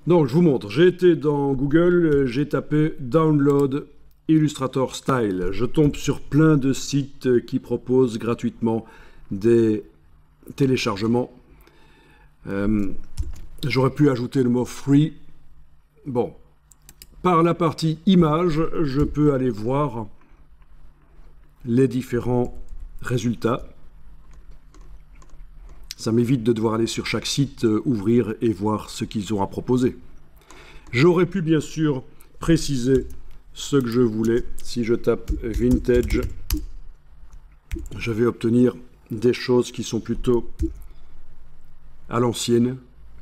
Donc, je vous montre. J'ai été dans Google, j'ai tapé Download Illustrator Style. Je tombe sur plein de sites qui proposent gratuitement des téléchargements. J'aurais pu ajouter le mot free. Bon, par la partie images, je peux aller voir les différents résultats. Ça m'évite de devoir aller sur chaque site, ouvrir et voir ce qu'ils ont à proposer. J'aurais pu bien sûr préciser ce que je voulais. Si je tape vintage, je vais obtenir des choses qui sont plutôt à l'ancienne.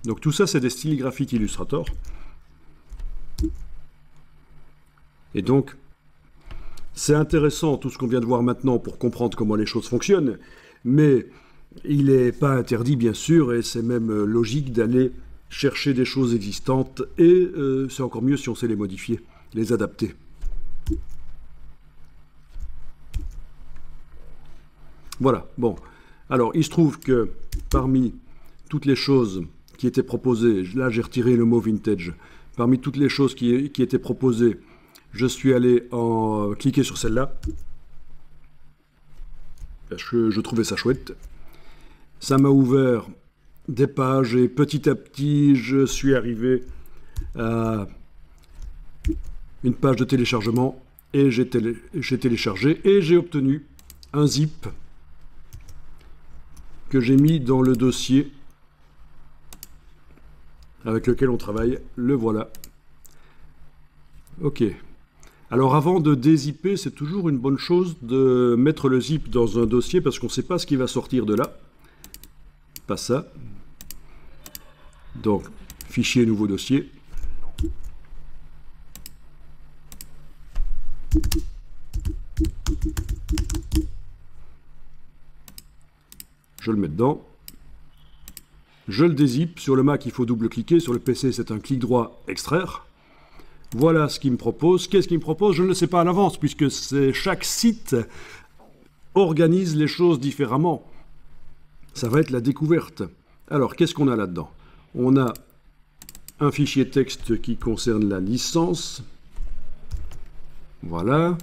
Donc tout ça, c'est des styles graphiques Illustrator. Et donc, c'est intéressant tout ce qu'on vient de voir maintenant pour comprendre comment les choses fonctionnent, mais il n'est pas interdit, bien sûr, et c'est même logique d'aller chercher des choses existantes, et c'est encore mieux si on sait les modifier, les adapter. Voilà, bon. Alors, il se trouve que parmi toutes les choses qui étaient proposées, là j'ai retiré le mot vintage, parmi toutes les choses qui étaient proposées, je suis allé cliquer sur celle-là, parce que je trouvais ça chouette. Ça m'a ouvert des pages et petit à petit, je suis arrivé à une page de téléchargement et j'ai téléchargé et j'ai obtenu un zip que j'ai mis dans le dossier avec lequel on travaille. Le voilà. Ok. Alors avant de dézipper, c'est toujours une bonne chose de mettre le zip dans un dossier parce qu'on ne sait pas ce qui va sortir de là. Pas ça. Donc, fichier, nouveau dossier. Je le mets dedans. Je le dézippe. Sur le Mac, il faut double-cliquer. Sur le PC, c'est un clic droit extraire. Voilà ce qu'il me propose. Qu'est-ce qu'il me propose? Je ne le sais pas à l'avance, puisque chaque site organise les choses différemment. Ça va être la découverte. Alors, qu'est-ce qu'on a là-dedans? On a un fichier texte qui concerne la licence. Voilà.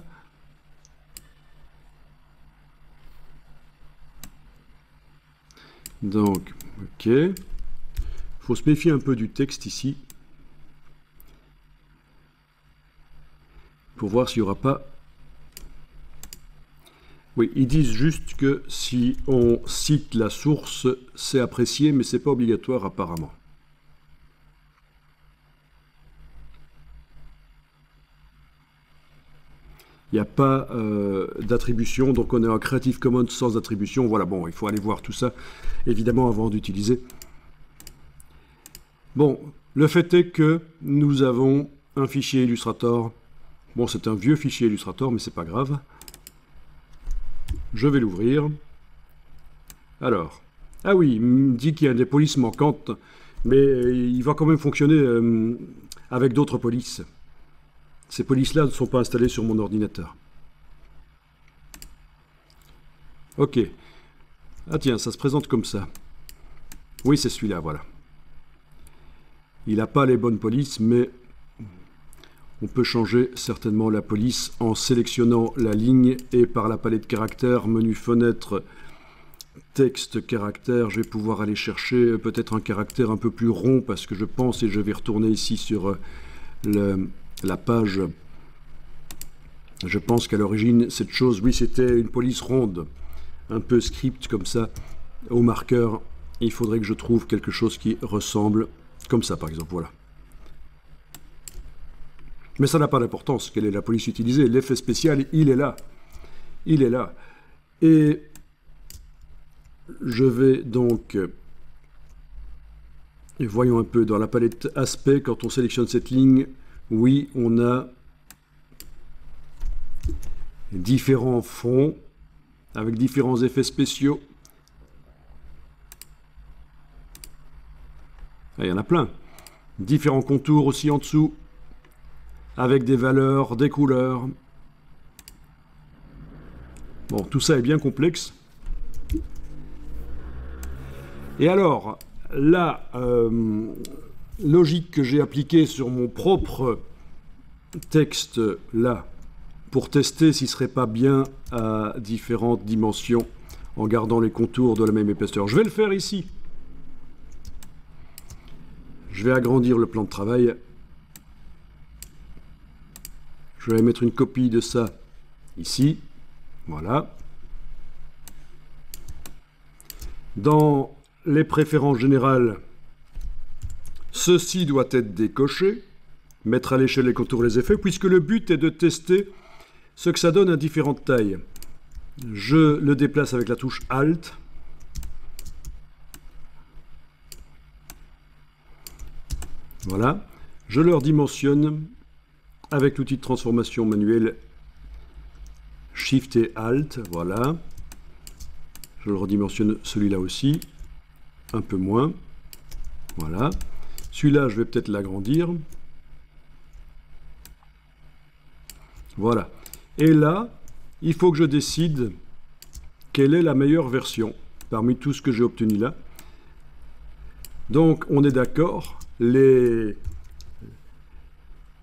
Donc, ok. Il faut se méfier un peu du texte ici. Pour voir s'il n'y aura pas... Oui, ils disent juste que si on cite la source, c'est apprécié, mais ce n'est pas obligatoire apparemment. Il n'y a pas d'attribution, donc on est en Creative Commons sans attribution. Voilà, bon, il faut aller voir tout ça, évidemment, avant d'utiliser. Bon, le fait est que nous avons un fichier Illustrator. Bon, c'est un vieux fichier Illustrator, mais c'est pas grave. Je vais l'ouvrir. Alors, ah oui, il me dit qu'il y a des polices manquantes, mais il va quand même fonctionner avec d'autres polices. Ces polices-là ne sont pas installées sur mon ordinateur. Ok. Ah tiens, ça se présente comme ça. Oui, c'est celui-là, voilà. Il n'a pas les bonnes polices, mais on peut changer certainement la police en sélectionnant la ligne et par la palette caractères, menu fenêtre, texte, caractère, je vais pouvoir aller chercher peut-être un caractère un peu plus rond parce que je pense, et je vais retourner ici sur la page, je pense qu'à l'origine, cette chose, oui, c'était une police ronde, un peu script comme ça, au marqueur. Il faudrait que je trouve quelque chose qui ressemble, comme ça par exemple, voilà. Mais ça n'a pas d'importance, quelle est la police utilisée. L'effet spécial, il est là. Il est là. Et je vais donc... voyons un peu dans la palette aspect, quand on sélectionne cette ligne, oui, on a différents fonds avec différents effets spéciaux. Ah, il y en a plein. Différents contours aussi en dessous, avec des valeurs, des couleurs. Bon, tout ça est bien complexe. Et alors, là, logique que j'ai appliquée sur mon propre texte là, pour tester s'il ne serait pas bien à différentes dimensions, en gardant les contours de la même épaisseur. Je vais le faire ici. Je vais agrandir le plan de travail. Je vais mettre une copie de ça ici. Voilà. Dans les préférences générales, ceci doit être décoché. Mettre à l'échelle les contours et les effets, puisque le but est de tester ce que ça donne à différentes tailles. Je le déplace avec la touche Alt. Voilà. Je le redimensionne avec l'outil de transformation manuelle Shift et Alt. Voilà. Je le redimensionne celui-là aussi. Un peu moins. Voilà. Celui-là, je vais peut-être l'agrandir. Voilà. Et là, il faut que je décide quelle est la meilleure version parmi tout ce que j'ai obtenu là. Donc, on est d'accord, les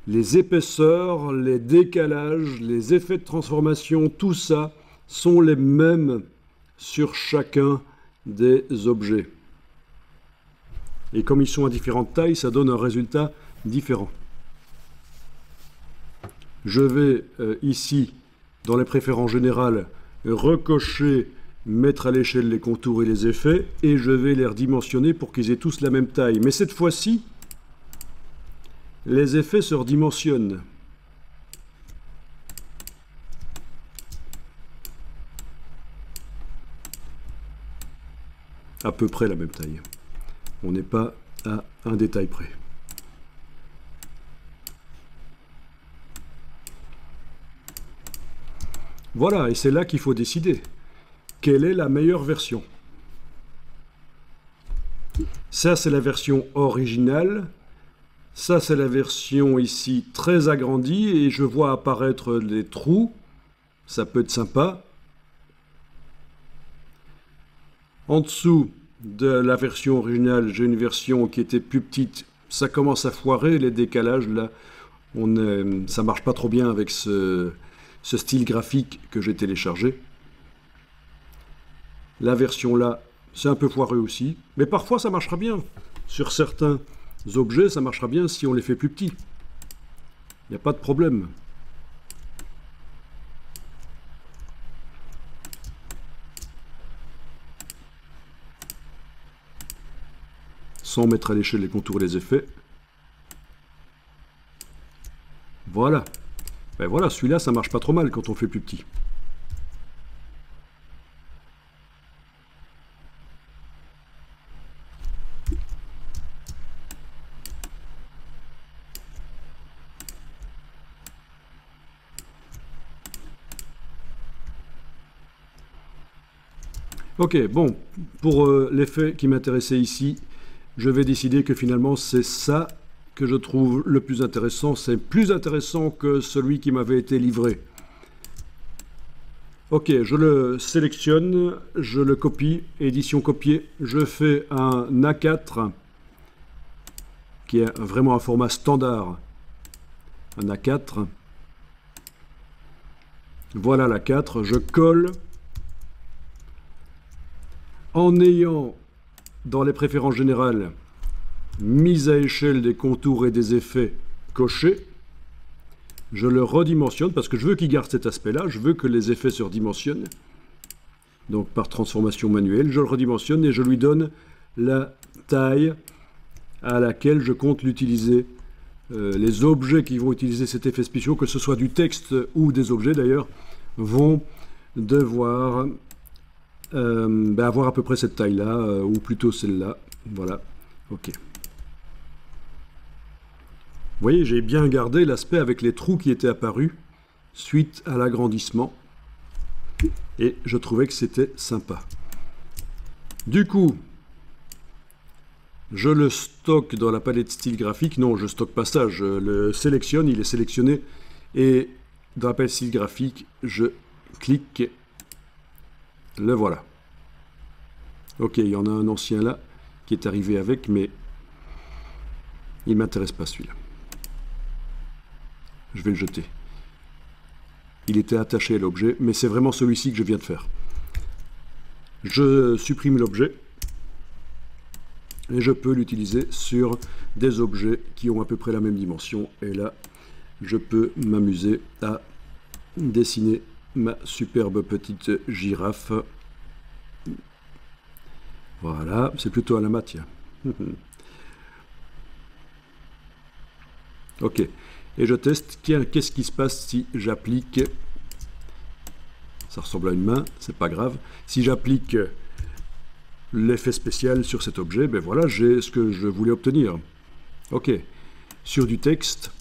épaisseurs, les décalages, les effets de transformation, tout ça sont les mêmes sur chacun des objets. Et comme ils sont à différentes tailles, ça donne un résultat différent. Je vais ici, dans les préférences générales, recocher, mettre à l'échelle les contours et les effets, et je vais les redimensionner pour qu'ils aient tous la même taille. Mais cette fois-ci, les effets se redimensionnent. À peu près la même taille. On n'est pas à un détail près. Voilà, et c'est là qu'il faut décider. Quelle est la meilleure version? Ça, c'est la version originale. Ça, c'est la version ici très agrandie. Et je vois apparaître des trous. Ça peut être sympa. En dessous de la version originale, j'ai une version qui était plus petite. Ça commence à foirer, les décalages. Là, ça marche pas trop bien avec ce style graphique que j'ai téléchargé. La version là, c'est un peu foireux aussi, mais parfois ça marchera bien. Sur certains objets, ça marchera bien si on les fait plus petits. Il n'y a pas de problème. Sans mettre à l'échelle les contours et les effets. Voilà. Ben voilà, celui-là, ça marche pas trop mal quand on fait plus petit. Ok, bon, pour l'effet qui m'intéressait ici, je vais décider que finalement c'est ça que je trouve le plus intéressant. C'est plus intéressant que celui qui m'avait été livré. Ok, je le sélectionne, je le copie, édition copier, je fais un A4 qui est vraiment un format standard, un A4. Voilà l'A4, je colle. En ayant, dans les préférences générales, mise à échelle des contours et des effets cochés, je le redimensionne parce que je veux qu'il garde cet aspect-là, je veux que les effets se redimensionnent. Donc par transformation manuelle, je le redimensionne et je lui donne la taille à laquelle je compte l'utiliser. Les objets qui vont utiliser cet effet spécial, que ce soit du texte ou des objets d'ailleurs, vont devoir avoir à peu près cette taille-là, ou plutôt celle-là. Voilà, ok. Vous voyez, j'ai bien gardé l'aspect avec les trous qui étaient apparus suite à l'agrandissement. Et je trouvais que c'était sympa. Du coup, je le stocke dans la palette style graphique. Non, je ne stocke pas ça, je le sélectionne, il est sélectionné. Et dans la palette style graphique, je clique. Le voilà. Ok, il y en a un ancien là qui est arrivé avec, mais Il ne m'intéresse pas celui-là. Je vais le jeter. Il était attaché à l'objet, mais c'est vraiment celui-ci que je viens de faire. Je supprime l'objet et je peux l'utiliser sur des objets qui ont à peu près la même dimension. Et là, je peux m'amuser à dessiner ma superbe petite girafe. Voilà, c'est plutôt à la matière. Ok, et je teste qu'est-ce qui se passe si j'applique, ça ressemble à une main, c'est pas grave, si j'applique l'effet spécial sur cet objet, ben voilà, j'ai ce que je voulais obtenir. Ok, sur du texte,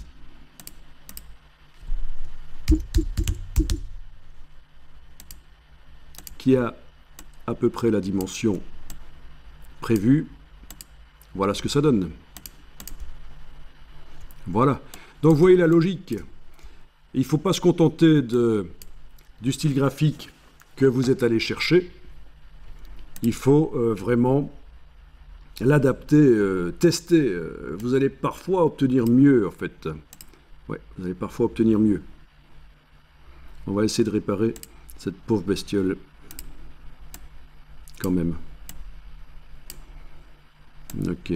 qui a à peu près la dimension prévue, voilà ce que ça donne. Voilà. Donc vous voyez la logique. Il ne faut pas se contenter du style graphique que vous êtes allé chercher. Il faut vraiment l'adapter, tester. Vous allez parfois obtenir mieux, en fait. Ouais, vous allez parfois obtenir mieux. On va essayer de réparer cette pauvre bestiole. Quand même. Ok.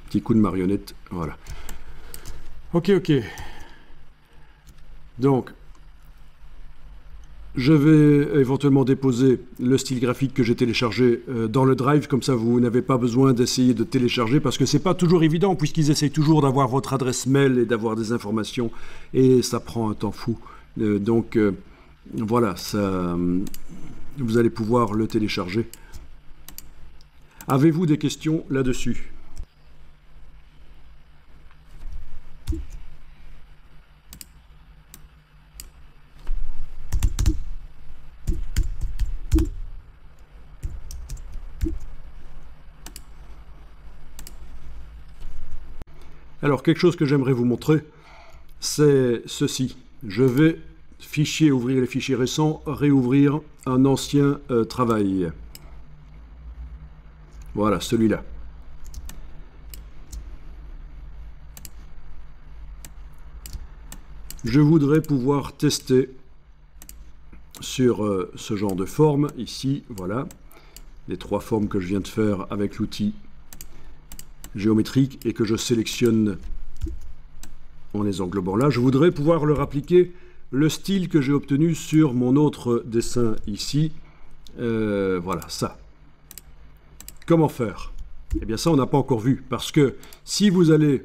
Petit coup de marionnette, voilà. Ok. Donc, je vais éventuellement déposer le style graphique que j'ai téléchargé dans le Drive, comme ça vous n'avez pas besoin d'essayer de télécharger, parce que c'est pas toujours évident, puisqu'ils essayent toujours d'avoir votre adresse mail et d'avoir des informations, et ça prend un temps fou. Donc, voilà, ça, vous allez pouvoir le télécharger. Avez-vous des questions là-dessus ? Alors, quelque chose que j'aimerais vous montrer, c'est ceci. Je vais ouvrir les fichiers récents, réouvrir un ancien travail. Voilà, celui-là. Je voudrais pouvoir tester sur ce genre de forme, ici, voilà, les trois formes que je viens de faire avec l'outil géométrique et que je sélectionne en les englobant là. Je voudrais pouvoir leur appliquer le style que j'ai obtenu sur mon autre dessin ici. Voilà, ça. Comment faire? Eh bien ça, on n'a pas encore vu, parce que si vous allez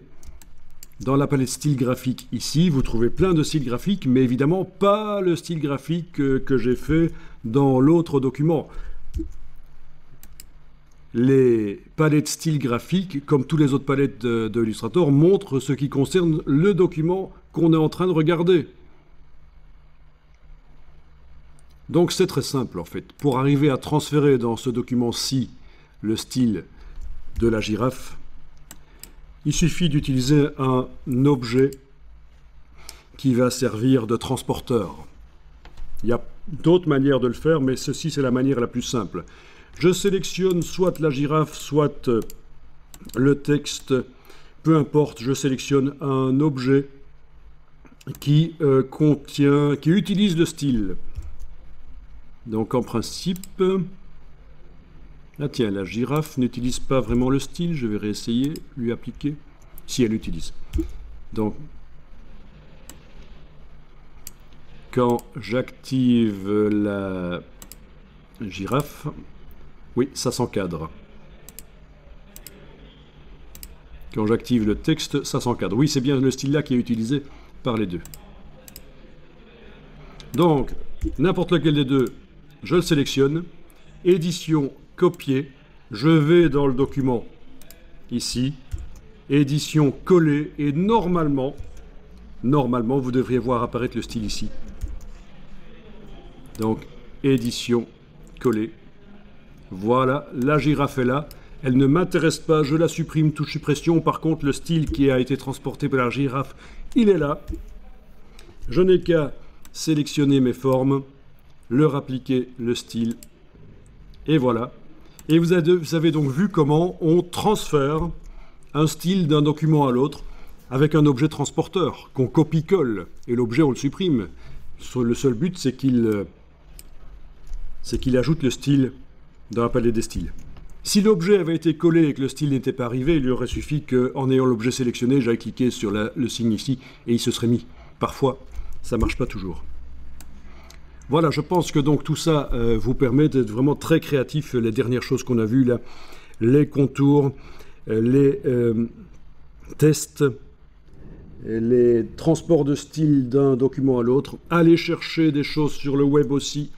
dans la palette style graphique ici, vous trouvez plein de styles graphiques, mais évidemment pas le style graphique que j'ai fait dans l'autre document. Les palettes style graphique, comme toutes les autres palettes de Illustrator, montrent ce qui concerne le document qu'on est en train de regarder. Donc c'est très simple en fait. Pour arriver à transférer dans ce document-ci le style de la girafe, il suffit d'utiliser un objet qui va servir de transporteur. Il y a d'autres manières de le faire, mais ceci c'est la manière la plus simple. Je sélectionne soit la girafe, soit le texte, peu importe, je sélectionne un objet qui utilise le style. Donc en principe, ah tiens, la girafe n'utilise pas vraiment le style, je vais réessayer, lui appliquer, si elle l'utilise. Donc, quand j'active la girafe, oui, ça s'encadre. Quand j'active le texte, ça s'encadre. Oui, c'est bien le style-là qui est utilisé par les deux. Donc, n'importe lequel des deux, je le sélectionne. Édition, copier. Je vais dans le document, ici. Édition, coller. Et normalement, vous devriez voir apparaître le style ici. Donc, édition, coller. Voilà, la girafe est là. Elle ne m'intéresse pas, je la supprime, touche suppression. Par contre, le style qui a été transporté par la girafe, il est là. Je n'ai qu'à sélectionner mes formes, leur appliquer le style. Et voilà. Et vous avez donc vu comment on transfère un style d'un document à l'autre avec un objet transporteur qu'on copie-colle. Et l'objet, on le supprime. Le seul but, c'est qu'il ajoute le style dans la palette des styles. Si l'objet avait été collé et que le style n'était pas arrivé, il lui aurait suffi qu'en ayant l'objet sélectionné, j'aille cliquer sur le signe ici et il se serait mis. Parfois, ça ne marche pas toujours. Voilà, je pense que donc tout ça vous permet d'être vraiment très créatif. Les dernières choses qu'on a vues là, les contours, les tests, les transports de style d'un document à l'autre, aller chercher des choses sur le web aussi.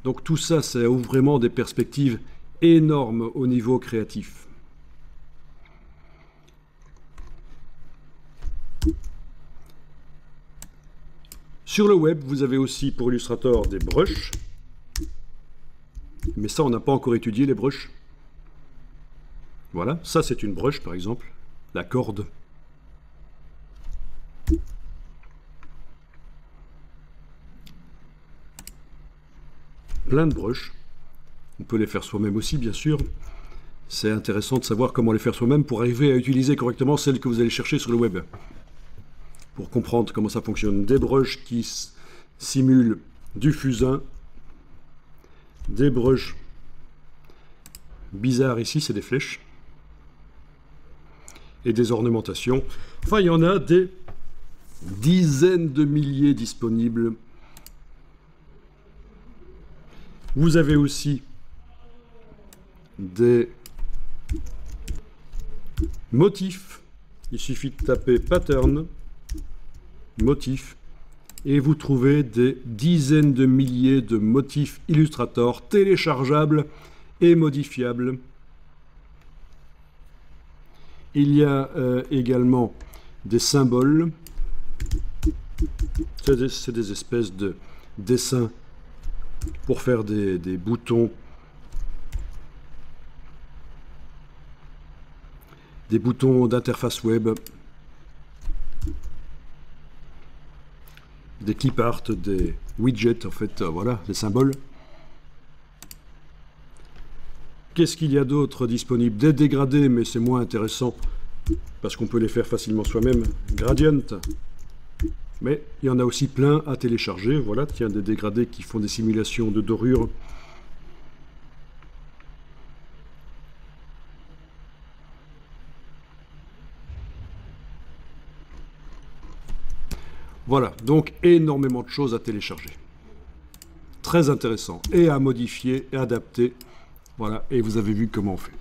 Donc tout ça, ça ouvre vraiment des perspectives énormes au niveau créatif. Sur le web, vous avez aussi pour Illustrator des brushes. Mais ça, on n'a pas encore étudié les brushes. Voilà, ça c'est une brush par exemple, la corde. Plein de brushes. On peut les faire soi-même aussi, bien sûr. C'est intéressant de savoir comment les faire soi-même pour arriver à utiliser correctement celles que vous allez chercher sur le web. Pour comprendre comment ça fonctionne. Des brushes qui simulent du fusain. Des brushes bizarres ici, c'est des flèches. Et des ornementations. Enfin, il y en a des dizaines de milliers disponibles. Vous avez aussi des motifs. Il suffit de taper pattern, motif, et vous trouvez des dizaines de milliers de motifs Illustrator téléchargeables et modifiables. Il y a également des symboles. C'est des espèces de dessins pour faire des boutons. Des boutons d'interface web. Des clip art, des widgets, en fait, voilà, des symboles. Qu'est-ce qu'il y a d'autre disponible? Des dégradés, mais c'est moins intéressant parce qu'on peut les faire facilement soi-même. Gradient. Mais il y en a aussi plein à télécharger. Voilà, tiens, des dégradés qui font des simulations de dorures. Voilà, donc énormément de choses à télécharger. Très intéressant et à modifier et adapter. Voilà, et vous avez vu comment on fait.